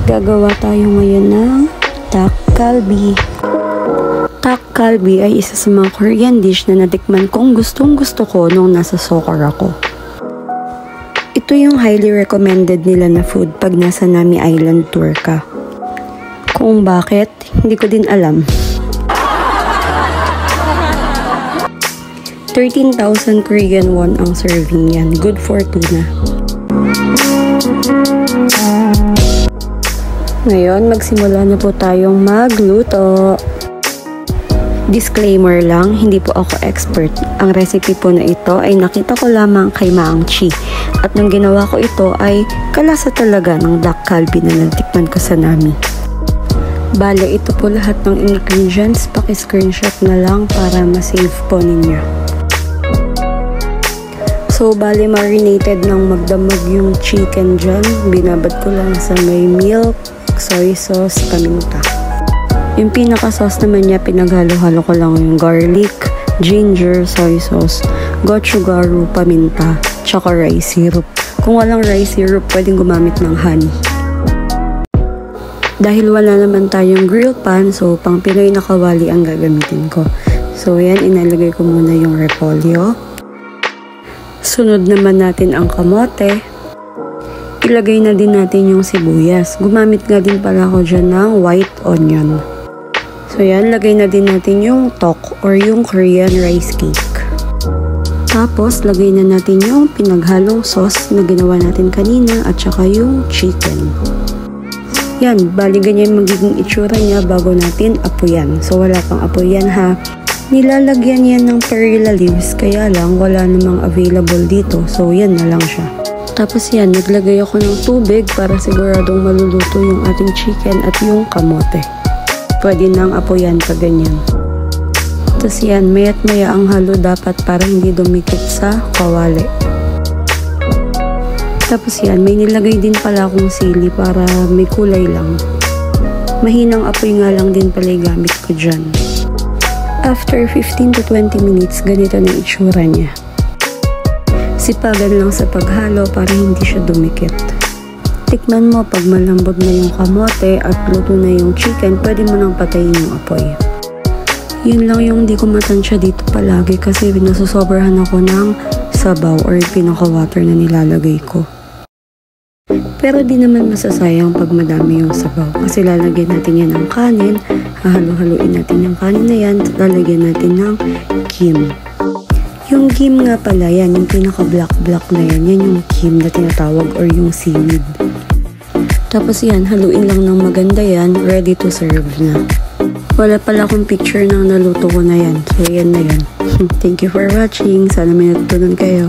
Gagawa tayo ngayon ng dak galbi. Dak galbi ay isa sa mga Korean dish na natikman kong gustong-gusto ko nung nasa Seoul ako. Ito yung highly recommended nila na food pag nasa Nami Island tour ka. Kung bakit, hindi ko din alam. 13,000 Korean won ang serving yan. Good for tuna. Ngayon, magsimula na po tayong magluto. Disclaimer lang, hindi po ako expert. Ang recipe po na ito ay nakita ko lamang kay Maang Chi. At nung ginawa ko ito ay kalasa talaga ng dak galbi na natikman ko sa Nami. Bale, ito po lahat ng ingredients. Paki-screenshot na lang para ma-save po ninyo. So, bale, marinated ng magdamag yung chicken dyan. Binabad ko lang sa may milk, soy sauce, paminta. Yung pinaka-sauce naman niya, pinaghalo-halo ko lang yung garlic, ginger, soy sauce, gochugaru, paminta, tsaka rice syrup. Kung walang rice syrup, pwedeng gumamit ng honey. Dahil wala naman tayong grill pan, so pang Pinoy na kawali ang gagamitin ko. So, yan, inalagay ko muna yung repolyo. Sunod naman natin ang kamote. Ilagay na din natin yung sibuyas. Gumamit nga din pala ako dyan ng white onion. So yan, lagay na din natin yung tok or yung Korean rice cake. Tapos, lagay na natin yung pinaghalong sauce na ginawa natin kanina at saka yung chicken. Yan, bali ganyan magiging itsura niya bago natin apoyan. So wala pang apoyan ha. Nilalagyan yan ng perilla leaves, kaya lang wala namang available dito. So yan na lang siya. Tapos yan, naglagay ako ng tubig para siguradong maluluto yung ating chicken at yung kamote. Pwede nang apoyan pa ganyan. Tapos yan, maya't maya ang halo dapat para hindi dumikit sa kawali. Tapos yan, may nilagay din pala akong sili para may kulay lang. Mahinang apoy nga lang din pala yung gamit ko dyan. After 15 to 20 minutes, ganito na itsura niya. Sipagan lang sa paghalo para hindi siya dumikit. Tikman mo pag malambot na yung kamote at luto na yung chicken, pwede mo nang patayin yung apoy. Yun lang yung hindi ko matansya dito palagi kasi nasusobrahan ako ng sabaw or pinaka-water na nilalagay ko. Pero di naman masasayang pag madami yung sabaw kasi lalagyan natin yan ng kanin, hahalo-haluin natin yung kanin na yan, lalagyan natin ng kim. Yung kim nga pala yan, yung pinaka-black na yan, yan yung kim na tinatawag or yung seaweed. Tapos yan, haluin lang ng maganda yan, ready to serve na. Wala pala akong picture ng naluto ko na yan, so yan na yan. Thank you for watching, sana may natutunan kayo.